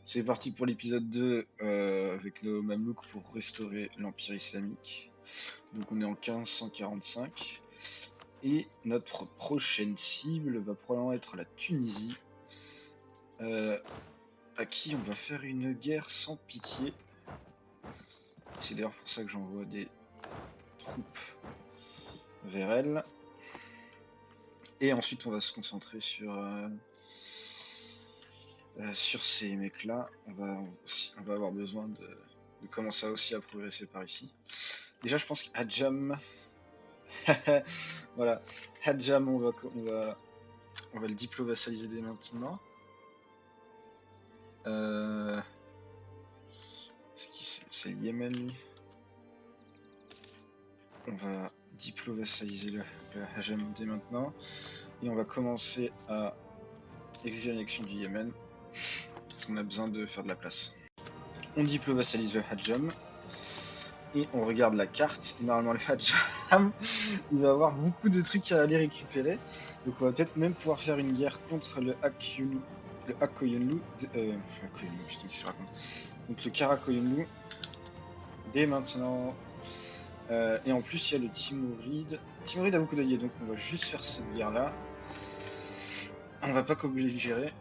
C'est parti pour l'épisode 2 avec nos Mamelouks pour restaurer l'Empire islamique. Donc on est en 1545. Et notre prochaine cible va probablement être la Tunisie. À qui on va faire une guerre sans pitié. C'est d'ailleurs pour ça que j'envoie des troupes vers elle. Et ensuite on va se concentrer sur ces mecs-là. On va avoir besoin de commencer aussi à progresser par ici. Déjà je pense qu'Adjam... voilà, Hadjam, on va le diplo-vassaliser dès maintenant. C'est le Yémen, lui. On va diplo-vassaliser le Hadjam dès maintenant. Et on va commencer à exiger l'annexion du Yémen. Parce qu'on a besoin de faire de la place. On diplo-vassalise le Hadjam. Et on regarde la carte. Et normalement, le Hadjam, il va avoir beaucoup de trucs à aller récupérer. Donc on va peut-être même pouvoir faire une guerre contre le Hakoyunlu. Hakoyunlu, putain, qu'est-ce que je raconte. Donc le Karakoyunlu. Dès maintenant. Et en plus, il y a le Timuride. Timuride a beaucoup d'alliés, donc on va juste faire cette guerre-là. On va pas co-belligérer.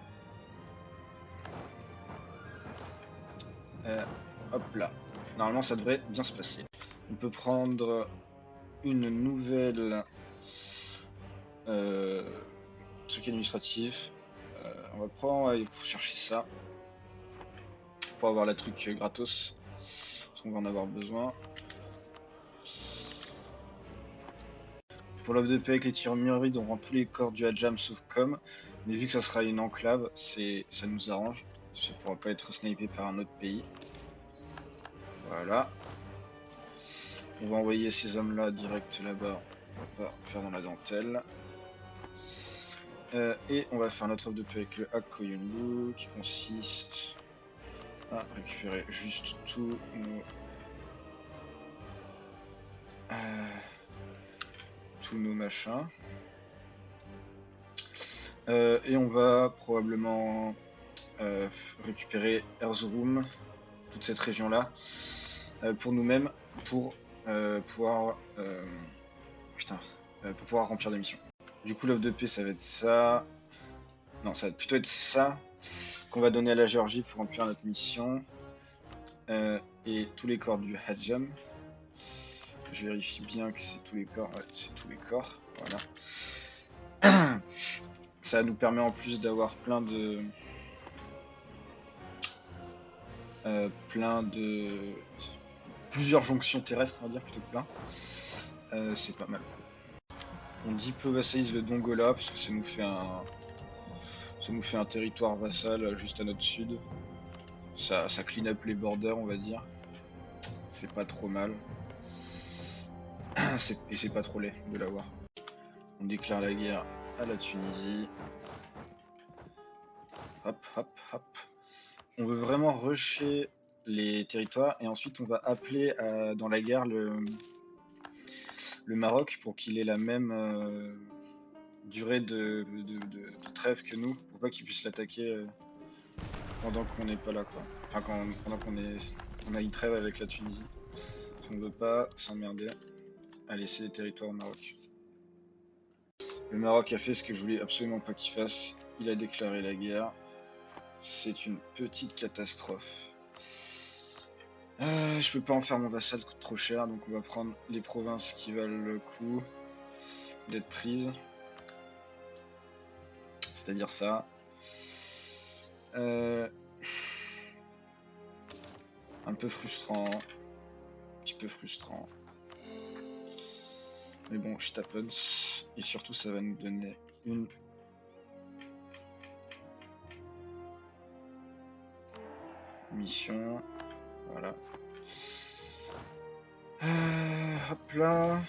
Hop là. Normalement, ça devrait bien se passer. On peut prendre une nouvelle truc administratif. On va prendre, aller chercher ça pour avoir la truc gratos. Parce qu'on va en avoir besoin. Pour l'offre de paix avec les Timurides, on rend tous les corps du Hadjam sauf Com. Mais vu que ça sera une enclave, ça nous arrange. Ça pourra pas être snipé par un autre pays. Voilà. On va envoyer ces hommes-là direct là-bas. On va pas faire dans la dentelle. Et on va faire notre offre de paix avec le Hakoyunlu qui consiste à récupérer juste tous nos machins. Et on va probablement récupérer Erzurum, toute cette région-là, pour nous-mêmes, pour pouvoir pour pouvoir remplir des missions. Du coup, l'offre de paix, ça va être ça. Non, ça va plutôt être ça qu'on va donner à la Géorgie pour remplir notre mission. Et tous les corps du Hadjam. Je vérifie bien que c'est tous les corps. Ouais, c'est tous les corps. Voilà. Ça nous permet en plus d'avoir plein de plusieurs jonctions terrestres, on va dire, plutôt que plein. C'est pas mal. On diplo-vassalise le Dongola parce que ça nous fait un territoire vassal juste à notre sud. Ça clean up les borders, on va dire. C'est pas trop mal. Et c'est pas trop laid de l'avoir. On déclare la guerre à la Tunisie. Hop, hop, hop. On veut vraiment rusher les territoires et ensuite on va appeler dans la guerre le Maroc pour qu'il ait la même durée de trêve que nous, pour pas qu'il puisse l'attaquer pendant qu'on n'est pas là, quoi. Enfin, pendant qu'on a une trêve avec la Tunisie. Si on veut pas s'emmerder à laisser les territoires au Maroc. Le Maroc a fait ce que je voulais absolument pas qu'il fasse. Il a déclaré la guerre. C'est une petite catastrophe. Je peux pas en faire mon vassal, coûte trop cher, donc on va prendre les provinces qui valent le coup d'être prises. C'est-à-dire ça. Un peu frustrant. Un petit peu frustrant. Mais bon, shit happens. Et surtout, ça va nous donner une mission. Voilà. Hop là.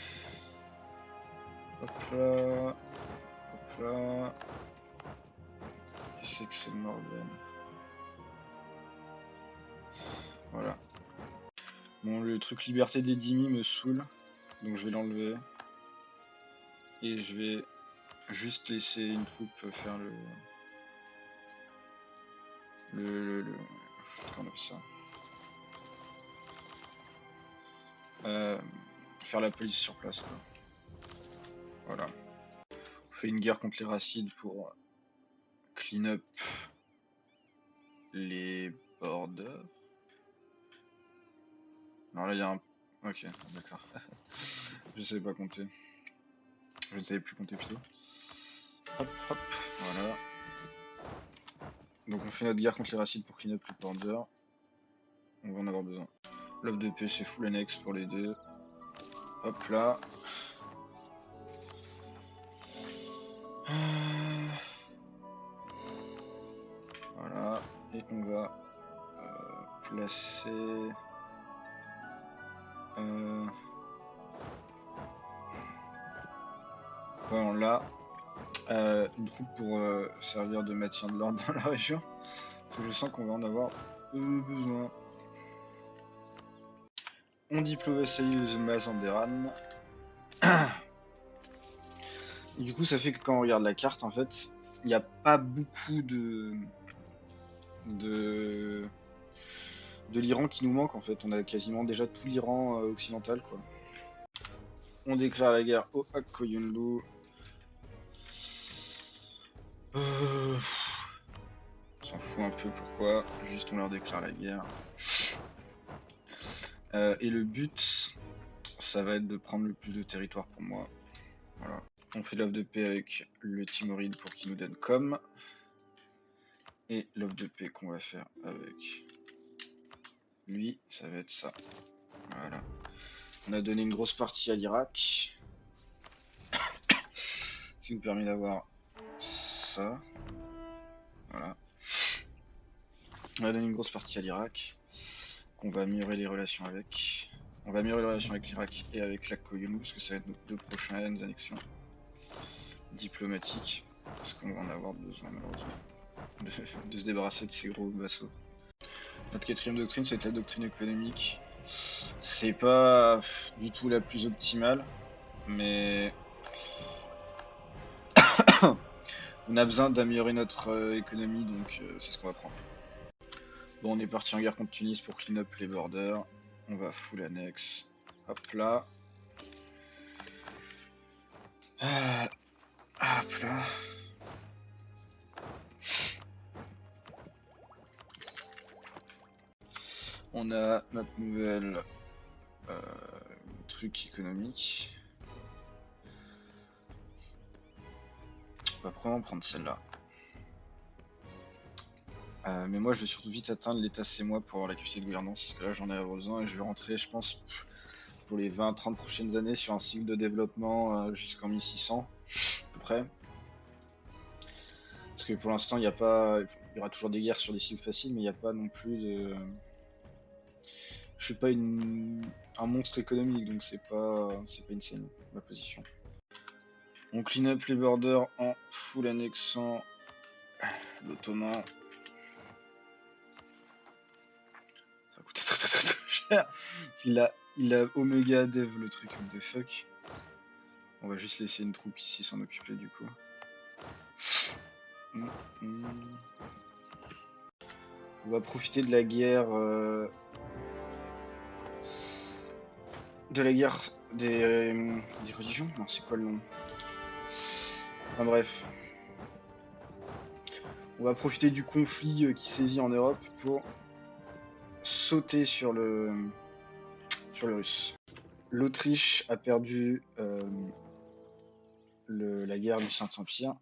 Hop là. Hop là. Qu'est-ce que c'est Morgan? Voilà. Bon, le truc liberté des Dimi me saoule. Donc je vais l'enlever. Et je vais juste laisser une troupe faire Quand on a fait ça. Faire la police sur place, quoi. Voilà. On fait une guerre contre les racides pour clean up les borders. Non, là il y a un. Ok, d'accord. Je savais pas compter. Je ne savais plus compter plutôt. Hop, hop, voilà. Donc on fait notre guerre contre les racides pour clean up les borders. On va en avoir besoin. L'offre de paix c'est full annexe pour les deux. Hop là. Voilà. Et on va placer. Vraiment là. Une troupe pour servir de maintien de l'ordre dans la région. Parce que je sens qu'on va en avoir besoin. On diplovatie Mazanderan. Et du coup, ça fait que quand on regarde la carte, en fait, il n'y a pas beaucoup de l'Iran qui nous manque, en fait. On a quasiment déjà tout l'Iran occidental, quoi. On déclare la guerre au Akkoyunlu. On s'en fout un peu pourquoi, juste on leur déclare la guerre. Et le but, ça va être de prendre le plus de territoire pour moi. Voilà. On fait l'offre de paix avec le Timoride pour qu'il nous donne com. Et l'offre de paix qu'on va faire avec lui, ça va être ça. Voilà. On a donné une grosse partie à l'Irak. Ce qui nous permet d'avoir ça. Voilà. On a donné une grosse partie à l'Irak. Qu'on va améliorer les relations avec. On va améliorer les relations avec l'Irak et avec la Koyunu, parce que ça va être nos deux prochaines annexions diplomatiques. Parce qu'on va en avoir besoin malheureusement. De se débarrasser de ces gros vassaux. Notre quatrième doctrine, c'est la doctrine économique. C'est pas du tout la plus optimale, mais on a besoin d'améliorer notre économie, donc c'est ce qu'on va prendre. Bon, on est parti en guerre contre Tunis pour clean up les borders. On va full annexe. Hop là. Hop là. On a notre nouvelle truc économique. On va probablement prendre celle-là. Mais moi je vais surtout vite atteindre l'état c'est moi pour avoir la capacité de gouvernance. Parce que là j'en ai besoin et je vais rentrer je pense pour les 20-30 prochaines années sur un cycle de développement jusqu'en 1600 à peu près. Parce que pour l'instant il y aura toujours des guerres sur des cibles faciles mais il n'y a pas non plus de... Je suis pas un monstre économique donc c'est pas insane ma position. On clean up les borders en full annexant l'ottoman. Ça coûte très cher. Il a Omega Dev le truc, what the fuck. On va juste laisser une troupe ici s'en occuper du coup. On va profiter de la guerre des religions. Non, c'est quoi le nom? Enfin bref. On va profiter du conflit qui sévit en Europe pour sauter sur le russe. L'Autriche a perdu la guerre du Saint-Empire.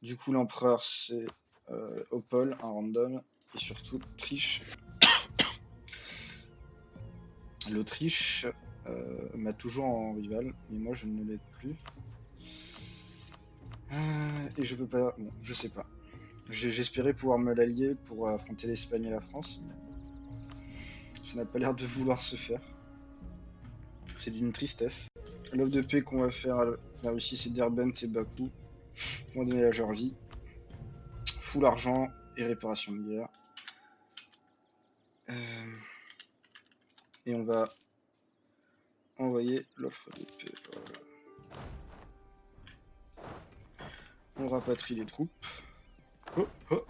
Du coup, l'empereur c'est Opol, un random, et surtout l'Autriche m'a toujours en rival, mais moi je ne l'aide plus. Et je peux pas. Bon, je sais pas. J'espérais pouvoir me l'allier pour affronter l'Espagne et la France, mais ça n'a pas l'air de vouloir se faire. C'est d'une tristesse. L'offre de paix qu'on va faire à la Russie, c'est Derbent et Bakou. On va donner la Géorgie. Full argent et réparation de guerre. Et on va envoyer l'offre de paix. Voilà. On rapatrie les troupes. Oh, oh.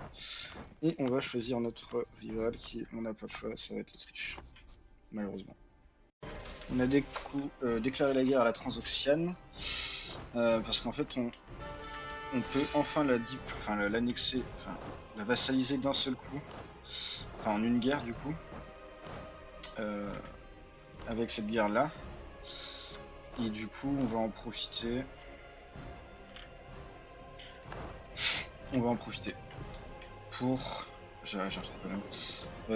Et on va choisir notre rival qui, on n'a pas le choix, ça va être l'Autriche. Malheureusement. On a déclaré la guerre à la Transoxiane. Parce qu'en fait, on peut enfin l'annexer, enfin, la vassaliser d'un seul coup. Enfin, en une guerre, du coup. Avec cette guerre-là. Et du coup, on va en profiter. On va en profiter pour... J'ai un truc quand même.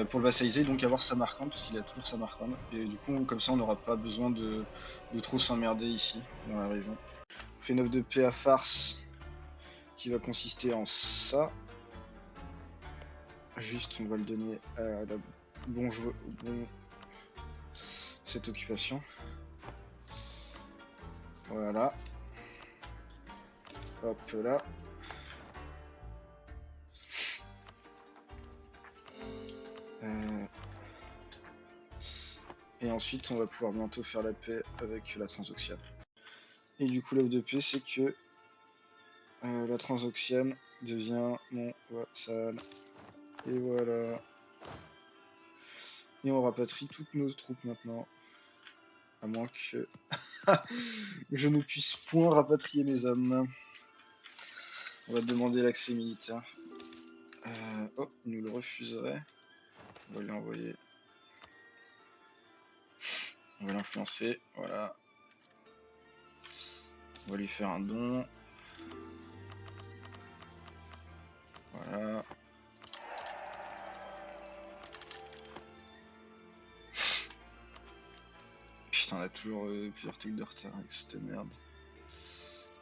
Pour le vassaliser, donc avoir sa marquande, parce qu'il a toujours sa marquande. Et du coup, comme ça, on n'aura pas besoin de trop s'emmerder ici, dans la région. On fait une offre de paix à farce, qui va consister en ça. Juste, on va le donner à la cette occupation. Voilà. Hop là. Et ensuite, on va pouvoir bientôt faire la paix avec la Transoxiane. Et du coup, l'offre de paix, c'est que la Transoxiane devient mon vassal. Et voilà. Et on rapatrie toutes nos troupes maintenant. À moins que je ne puisse point rapatrier mes hommes. On va demander l'accès militaire. Oh, il nous le refuserait. On va lui envoyer. On va l'influencer. Voilà. On va lui faire un don. Voilà. Putain, on a toujours plusieurs trucs de retard avec cette merde.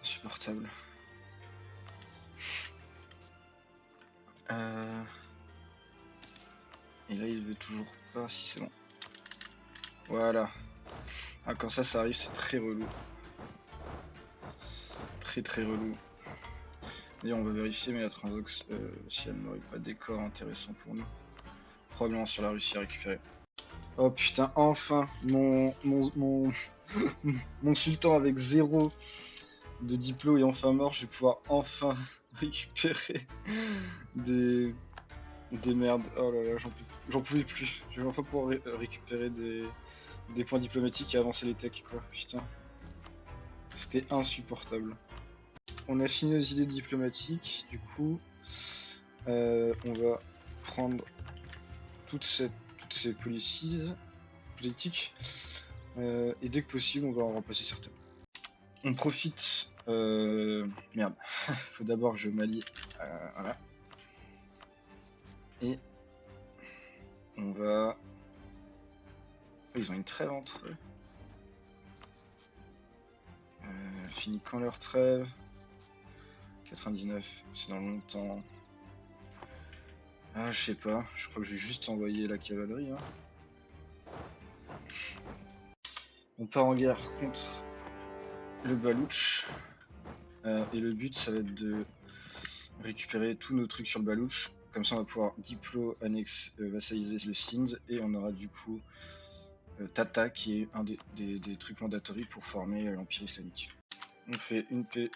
Insupportable. Et là, il veut toujours pas. Si c'est bon. Voilà. Ah, quand ça arrive, c'est très relou. Très relou. D'ailleurs, on va vérifier, mais la Transoxiane n'aurait pas des corps intéressants pour nous. Probablement sur la Russie à récupérer. Oh putain, enfin mon sultan avec 0 de diplôme est enfin mort. Je vais pouvoir enfin récupérer des merdes. Oh là là, j'en pouvais plus. Je vais enfin pouvoir récupérer des points diplomatiques et avancer les techs, quoi. Putain. C'était insupportable. On a fini nos idées diplomatiques. Du coup, on va prendre toutes ces politiques. Et dès que possible, on va en remplacer certaines. On profite... Merde. Faut d'abord que je m'allie. Voilà. Et on va... Ils ont une trêve entre eux. Fini quand leur trêve? 99, c'est dans longtemps. Ah, je sais pas. Je crois que je vais juste envoyer la cavalerie. Hein. On part en guerre contre le Balouch. Et le but, ça va être de récupérer tous nos trucs sur le Balouch. Comme ça, on va pouvoir vassaliser le Sindh. Et on aura du coup Tata, qui est un des trucs mandatory pour former l'Empire islamique. On fait une paix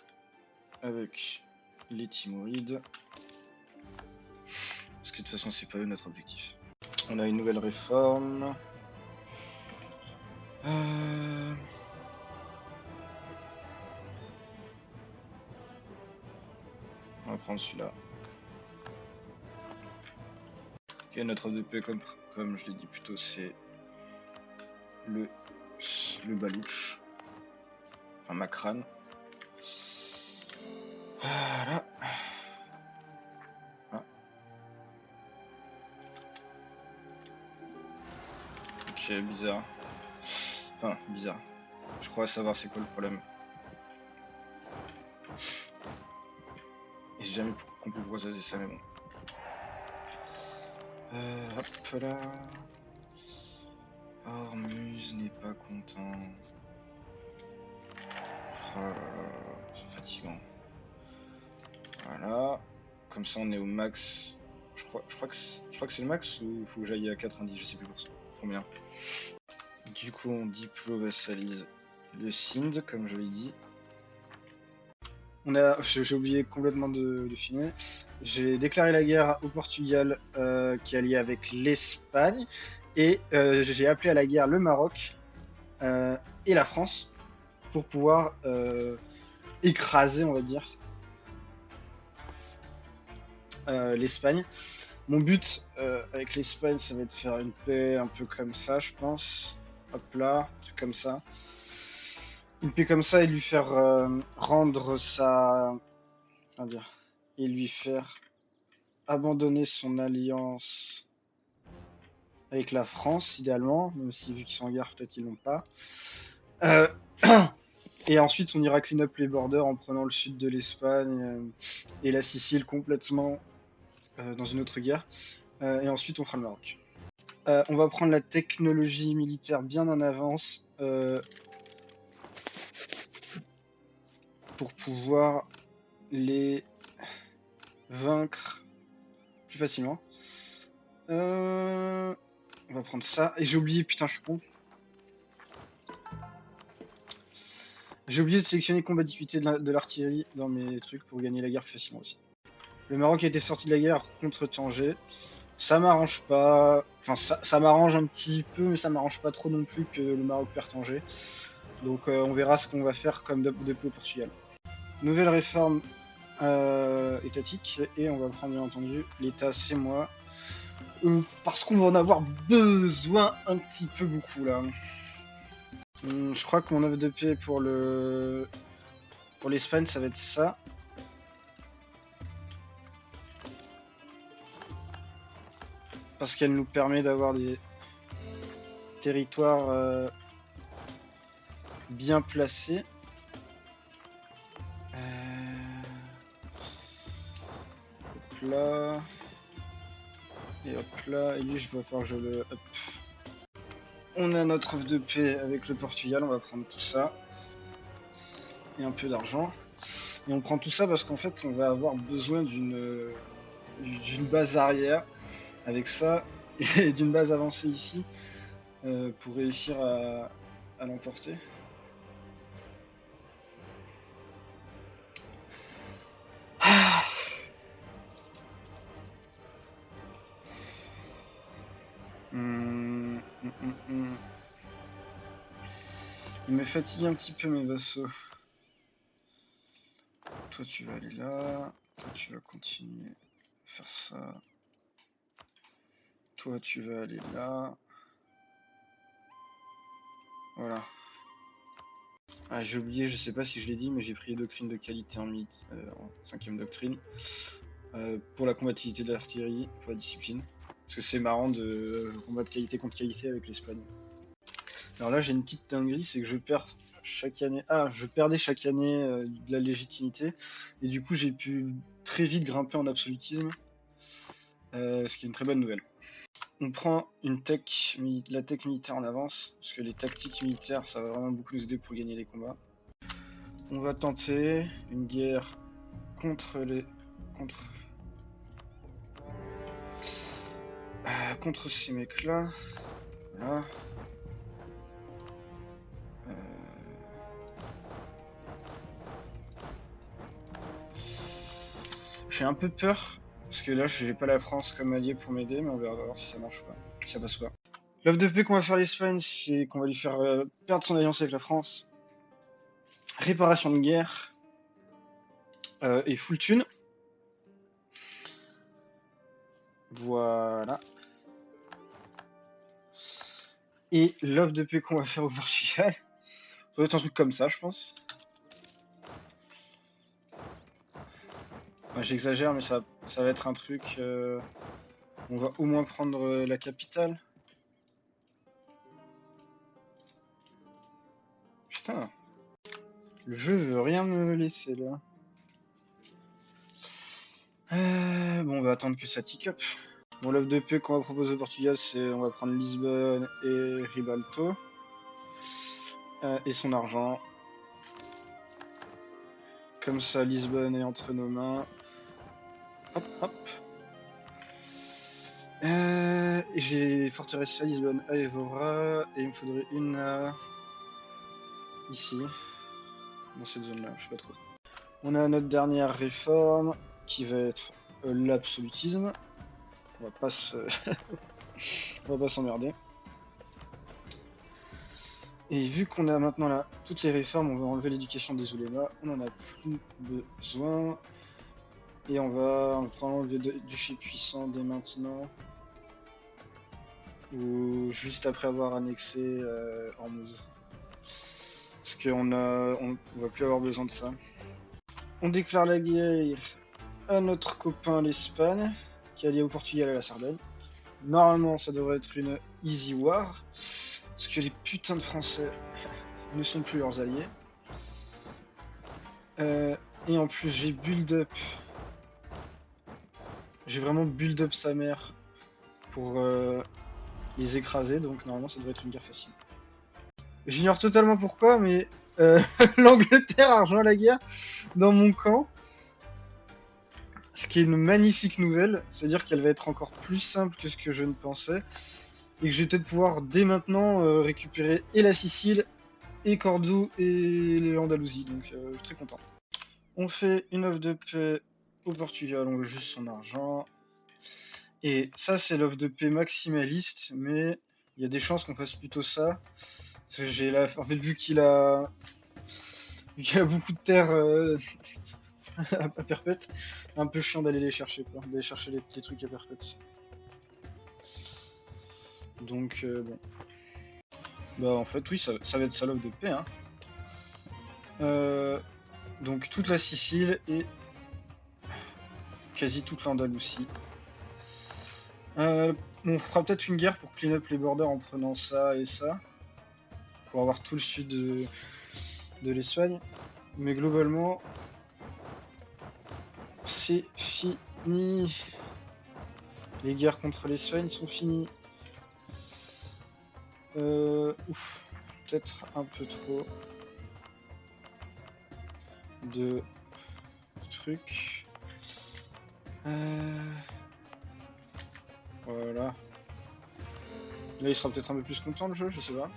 avec les Timurides. Parce que de toute façon, c'est pas eux notre objectif. On a une nouvelle réforme. On va prendre celui-là. Ok, notre offre de paix, comme je l'ai dit plus tôt, c'est le Balouch. Enfin, Makran. Voilà. Ah. Ok, bizarre. Enfin, bizarre. Je crois savoir c'est quoi le problème. Et j'ai jamais compris pourquoi ça faisait ça, mais bon. Hop là. Ormuz n'est pas content. Oh là là, c'est fatigant. Voilà. Comme ça, on est au max. Je crois que c'est le max ou il faut que j'aille à 90, je sais plus pour ça. Combien. Du coup, on diplo-vassalise le Sindh, comme je l'ai dit. J'ai oublié complètement de filmer. J'ai déclaré la guerre au Portugal qui est allié avec l'Espagne et j'ai appelé à la guerre le Maroc et la France pour pouvoir écraser, on va dire, l'Espagne. Mon but avec l'Espagne, ça va être de faire une paix un peu comme ça, je pense. Hop là, truc comme ça. Une paix comme ça et lui faire rendre sa... Comment dire? Et lui faire abandonner son alliance avec la France, idéalement, même si vu qu'ils sont en guerre, peut-être ils l'ont pas. Euh, et ensuite, on ira clean up les borders en prenant le sud de l'Espagne et la Sicile complètement dans une autre guerre. Et ensuite, on fera le Maroc. On va prendre la technologie militaire bien en avance pour pouvoir les vaincre plus facilement. On va prendre ça. Et j'ai oublié, putain, je suis con. J'ai oublié de sélectionner combativité de l'artillerie dans mes trucs pour gagner la guerre plus facilement aussi. Le Maroc a été sorti de la guerre contre Tanger. Ça m'arrange pas. Enfin, ça m'arrange un petit peu, mais ça m'arrange pas trop non plus que le Maroc perd Tanger. Donc on verra ce qu'on va faire comme depuis au Portugal. Nouvelle réforme étatique et on va prendre bien entendu l'État, c'est moi. Parce qu'on va en avoir besoin un petit peu beaucoup là. Je crois que mon offre de paix pour l'Espagne, ça va être ça. Parce qu'elle nous permet d'avoir des territoires bien placés. Hop là. Et hop là. Et lui, je vais falloir que je le... Hop. On a notre offre de paix avec le Portugal. On va prendre tout ça. Et un peu d'argent. Et on prend tout ça parce qu'en fait, on va avoir besoin d'une base arrière avec ça et d'une base avancée ici pour réussir à l'emporter. Il me fatigue un petit peu mes vassaux. Toi tu vas aller là, toi tu vas continuer à faire ça. Toi tu vas aller là. Voilà. Ah, j'ai oublié, je sais pas si je l'ai dit, mais j'ai pris les doctrines de qualité en 5ème doctrine. Pour la combativité de l'artillerie, pour la discipline. Parce que c'est marrant de combattre qualité contre qualité avec l'Espagne. Alors là j'ai une petite dinguerie, c'est que je perds chaque année. Ah, je perdais chaque année de la légitimité. Et du coup j'ai pu très vite grimper en absolutisme. Ce qui est une très bonne nouvelle. On prend la tech militaire en avance, parce que les tactiques militaires, ça va vraiment beaucoup nous aider pour gagner les combats. On va tenter une guerre contre ces mecs-là. Voilà. J'ai un peu peur, parce que là, j'ai pas la France comme allié pour m'aider, mais on verra voir si ça marche ou pas, si ça passe pas. L'offre de paix qu'on va faire l'Espagne, c'est qu'on va lui faire perdre son alliance avec la France. Réparation de guerre. Et full thune. Voilà. Et l'offre de paix qu'on va faire au Portugal, ça va être un truc comme ça, je pense. Ouais, j'exagère, mais ça va être un truc... on va au moins prendre la capitale. Putain. Le jeu veut rien me laisser, là. Bon, on va attendre que ça tick up. Bon, l'offre de paix qu'on va proposer au Portugal, c'est on va prendre Lisbonne et Ribalto. Et son argent. Comme ça, Lisbonne est entre nos mains. Hop, hop. J'ai forteresse à Lisbonne à Evora. Et il me faudrait une ici. Dans cette zone-là, je sais pas trop. On a notre dernière réforme qui va être l'absolutisme. On va pas se... on va pas s'emmerder. Et vu qu'on a maintenant là toutes les réformes, on va enlever l'éducation des oulémas, on en a plus besoin. Et on va prendre le duché puissant dès maintenant. Ou juste après avoir annexé Hormuz. Parce qu'on va plus avoir besoin de ça. On déclare la guerre à notre copain l'Espagne, qui est allié au Portugal et à la Sardaigne. Normalement, ça devrait être une easy war, parce que les putains de Français ne sont plus leurs alliés. Et en plus, j'ai build up. J'ai vraiment build up sa mère pour les écraser, donc normalement, ça devrait être une guerre facile. J'ignore totalement pourquoi, mais l'Angleterre a rejoint la guerre dans mon camp. Ce qui est une magnifique nouvelle, c'est-à-dire qu'elle va être encore plus simple que ce que je ne pensais. Et que je vais peut-être pouvoir dès maintenant récupérer et la Sicile, et Cordoue, et l'Andalousie. Donc je suis très content. On fait une offre de paix au Portugal, on veut juste son argent. Et ça, c'est l'offre de paix maximaliste, mais il y a des chances qu'on fasse plutôt ça. Parce que en fait, vu qu'il a beaucoup de terres à perpète, un peu chiant d'aller les chercher, quoi. D'aller chercher les trucs à perpète. Donc, bon. Bah, en fait, oui, ça va être ça l'offre de paix, hein. Donc, toute la Sicile et quasi toute l'Andalousie. On fera peut-être une guerre pour clean up les borders en prenant ça et ça. Pour avoir tout le sud de l'Espagne. Mais globalement, c'est fini. Les guerres contre l'Espagne sont finies. Ouf, peut-être un peu trop de trucs. Voilà. Là, il sera peut-être un peu plus content le jeu, je sais pas.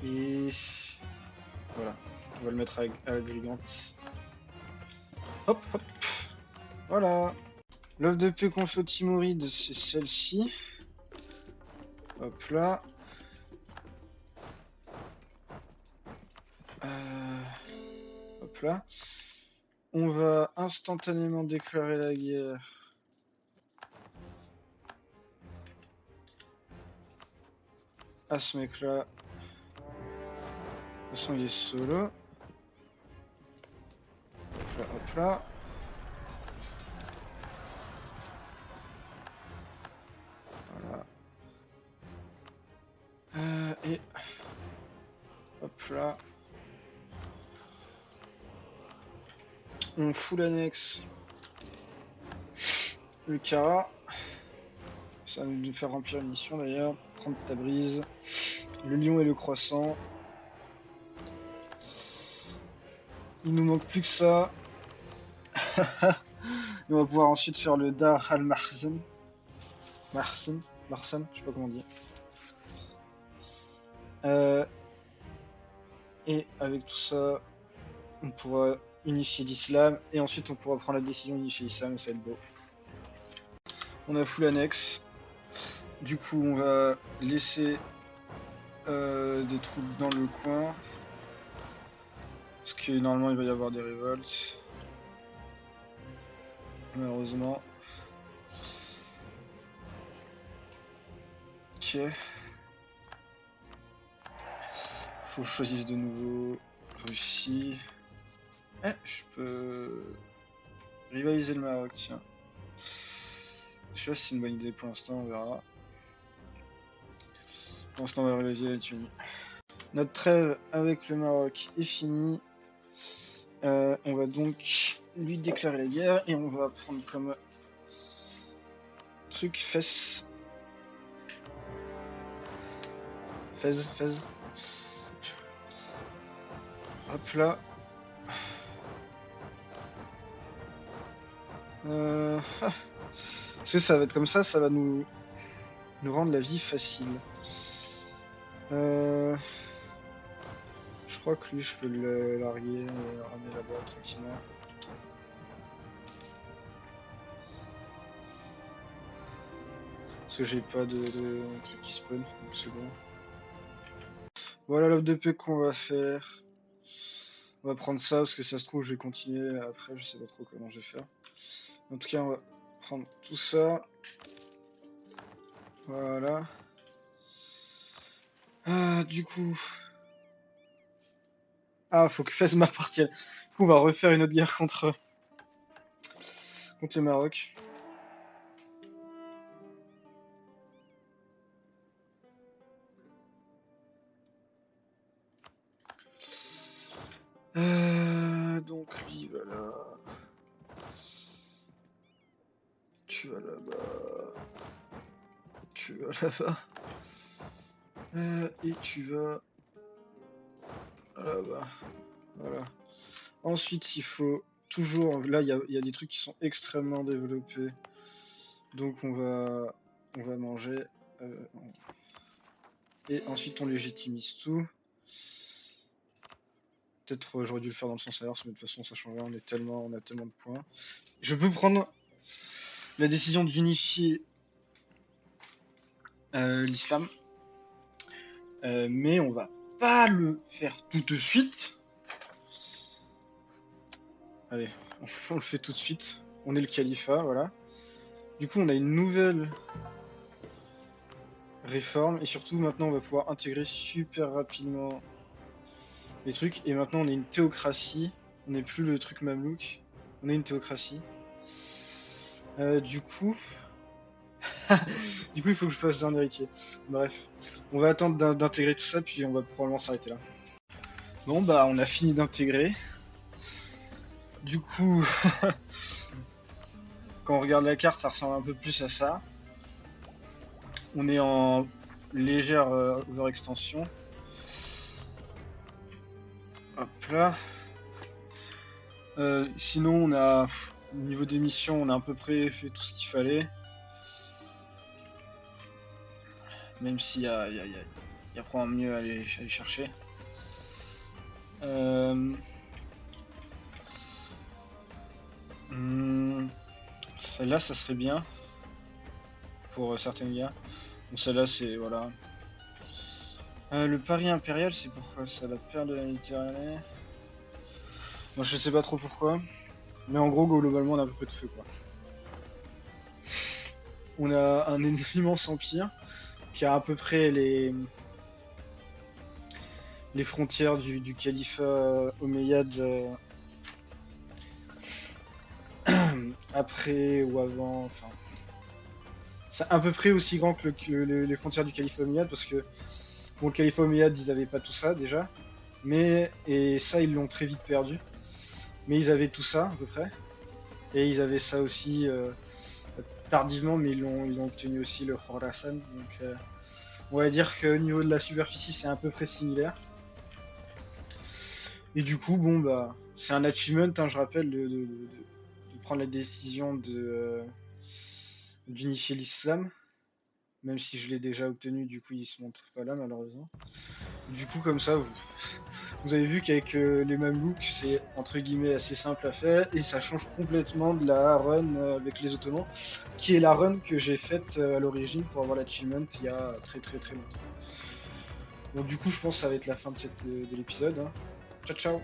Et voilà, on va le mettre à Agrigante. Hop, hop. Voilà. L'offre de paix qu'on fait aux Timurides, c'est celle-ci. Hop là. Hop là. On va instantanément déclarer la guerre à ce mec-là. De toute façon, il est solo. Hop là, hop là. Voilà. Et hop là. On fout l'annexe. Le Cara. Ça va nous faire remplir une mission d'ailleurs. Prendre Tabriz. Le lion et le croissant. Il nous manque plus que ça. Et on va pouvoir ensuite faire le Dar al-Marsan. Marsan, je sais pas comment dire. Et avec tout ça, on pourra unifier l'islam. Et ensuite, on pourra prendre la décision d'unifier l'islam. Ça va être beau. On a full annexe. Du coup, on va laisser des troupes dans le coin. Parce que normalement, il va y avoir des révoltes. Malheureusement. Ok. Faut que je choisisse de nouveau Russie. Je peux rivaliser le Maroc, tiens. Je sais pas si c'est une bonne idée pour l'instant, on verra. Pour l'instant, on va rivaliser la Tunisie. Notre trêve avec le Maroc est finie. On va donc lui déclarer la guerre et on va prendre comme truc Fès. Fès. Hop là. Parce que ça va être comme ça va nous rendre la vie facile. Je crois que lui, je peux le larguer et le ramener là-bas tranquillement. Parce que j'ai pas de truc qui spawn, donc c'est bon. Voilà l'offre de paix qu'on va faire. On va prendre ça parce que ça se trouve je vais continuer après, je sais pas trop comment je vais faire. En tout cas on va prendre tout ça. Voilà. Ah du coup. Ah faut que Fès m'appartienne. Du coup on va refaire une autre guerre contre le Maroc. Donc lui voilà. Tu vas là-bas. Tu vas là-bas. Et tu vas là-bas. Voilà. Ensuite, il faut toujours... Là, il y a des trucs qui sont extrêmement développés. Donc, on va manger. Et ensuite, on légitimise tout. Peut-être j'aurais dû le faire dans le sens inverse, mais de toute façon, ça change rien. On a tellement de points. Je peux prendre la décision d'unifier l'islam. Mais on va pas le faire tout de suite. Allez, on le fait tout de suite. On est le califat, voilà. Du coup, on a une nouvelle réforme. Et surtout, maintenant, on va pouvoir intégrer super rapidement les trucs. Et maintenant, on est une théocratie. On n'est plus le truc mamelouk. On est une théocratie. Du coup... il faut que je fasse un héritier. Bref. On va attendre d'intégrer tout ça, puis on va probablement s'arrêter là. Bon, bah, on a fini d'intégrer. Du coup... quand on regarde la carte, ça ressemble un peu plus à ça. On est en légère overextension. Hop là. Sinon, on a au niveau des missions, on a à peu près fait tout ce qu'il fallait. Même s'il y a probablement mieux à aller chercher. Celle-là, ça serait bien pour certaines gars. Donc celle-là, c'est voilà. Le pari impérial, c'est pourquoi ça, la perle de la Méditerranée. Moi, je sais pas trop pourquoi. Mais en gros, globalement, on a à peu près tout fait, quoi. On a un immense empire qui a à peu près les frontières du califat omeyyade après ou avant, enfin... C'est à peu près aussi grand que les frontières du califat omeyyade, parce que pour le califat omeyyade, ils avaient pas tout ça, déjà. Et ça, ils l'ont très vite perdu. Mais ils avaient tout ça, à peu près. Et ils avaient ça aussi tardivement, mais ils l'ont obtenu aussi, le Khorasan. Donc, on va dire qu'au niveau de la superficie, c'est à peu près similaire. Et du coup, bon, bah, c'est un achievement, hein, je rappelle, de prendre la décision d'unifier l'islam. Même si je l'ai déjà obtenu, du coup, il se montre pas là, malheureusement. Du coup, comme ça, vous avez vu qu'avec les Mamelouks, c'est entre guillemets assez simple à faire et ça change complètement de la run avec les Ottomans, qui est la run que j'ai faite à l'origine pour avoir l'achievement il y a très longtemps. Donc du coup, je pense que ça va être la fin de l'épisode. Hein. Ciao ciao.